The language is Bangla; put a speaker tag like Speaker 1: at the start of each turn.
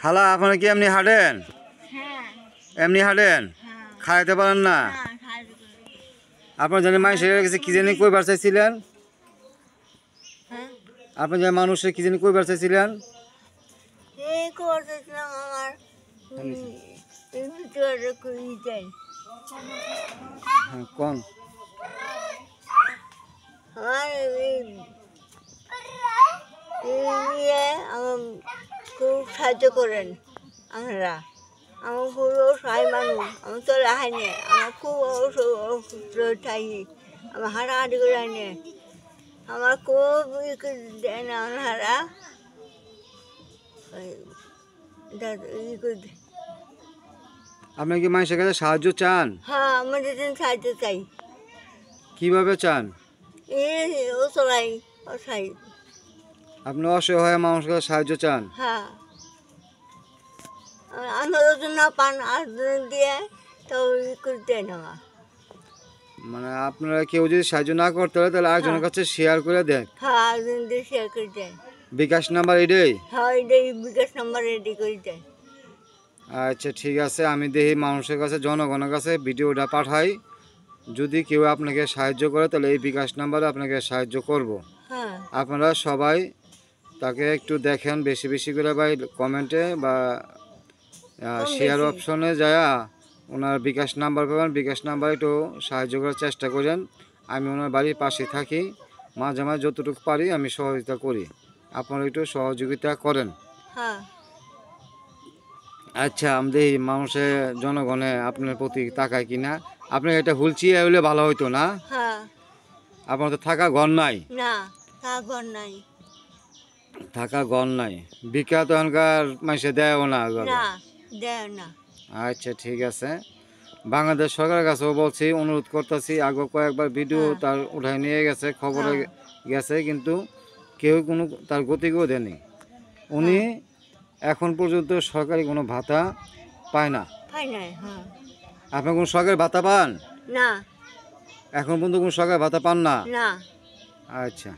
Speaker 1: খালা আপনারা কি এমনি হাঁটেন? এমনি হাঁটেন, খাইতে পারেন না? আপনার জানি মানুষের কাছে কি জানি কইবার চাইছিলেন? আপনি জানি মানুষের কি জানি কইবার চাইছিলেন? কোন
Speaker 2: খুব সাহায্য করেন আপনারা। আমার খুব অসহায় মানুষ, আমি তো রাখাই নে, আমার খুব অসুস্থ থাকি, আমার হাঁটাহাঁটি করে আনে, আমার খুব দেয় না আপনারা
Speaker 1: আপনি কি মানুষের কাছে সাহায্য চান?
Speaker 2: হ্যাঁ, আমাদের সাহায্য চাই।
Speaker 1: কিভাবে চান?
Speaker 2: ও চলাই অসহায়।
Speaker 1: আপনি অসহায় মানুষের কাছে সাহায্য চান?
Speaker 2: হ্যাঁ, আমরা যদি না পান আর দিয়ে তাও করে দেয় না।
Speaker 1: মানে আপনারা কেউ যদি সাহায্য না করতে পারে তাহলে আরেকজনের কাছে শেয়ার করে দেন।
Speaker 2: হ্যাঁ, একজন দিয়ে শেয়ার করে দেয়।
Speaker 1: বিকাশ নাম্বার এটাই?
Speaker 2: হ্যাঁ, এটাই বিকাশ নাম্বার রেডি করে দেয়।
Speaker 1: আচ্ছা ঠিক আছে, আমি দেখি মানুষের কাছে, জনগণের কাছে ভিডিওটা পাঠাই। যদি কেউ আপনাকে সাহায্য করে তাহলে এই বিকাশ নাম্বারে আপনাকে সাহায্য করব।
Speaker 2: হ্যাঁ,
Speaker 1: আপনারা সবাই তাকে একটু দেখেন বেশি বেশি করে, ভাই কমেন্টে বা শেয়ার অপশনে যায় ওনার বিকাশ নাম্বার পাবেন। বিকাশ নাম্বার একটু সাহায্য করার চেষ্টা করেন। আমি ওনার বাড়ির পাশে থাকি, মাঝে মাঝে যতটুকু পারি আমি সহযোগিতা করি, আপনারা একটু সহযোগিতা করেন।
Speaker 2: হ্যাঁ।
Speaker 1: আচ্ছা, আমাদের এই মানুষের জনগণে আপনার প্রতি তাকায় কিনা? আপনার এটা হুলচিয়ে হলে ভালো হইতো না?
Speaker 2: হ্যাঁ।
Speaker 1: আপনার তো থাকা ঘর নাই?
Speaker 2: না, তা ঘর নাই।
Speaker 1: থাকা ঘর নাই, ভিক্ষা তো এখনকার মানুষে দেয়ও না।
Speaker 2: না, দেয় না।
Speaker 1: আচ্ছা ঠিক আছে, বাংলাদেশ সরকারের কাছেও বলছি, অনুরোধ করতেছি। আগে কয়েকবার ভিডিও তার উঠায় নিয়ে গেছে, খবরে গেছে, কিন্তু কেউ কোনো তার গতিকেও দেয়নি। উনি এখন পর্যন্ত সরকারি কোনো ভাতা পায় না।
Speaker 2: পায় নাই। হ্যাঁ।
Speaker 1: আপনি কোনো সরকারি ভাতা পান?
Speaker 2: না।
Speaker 1: এখন পর্যন্ত কোনো সরকারি ভাতা পান না?
Speaker 2: না।
Speaker 1: আচ্ছা।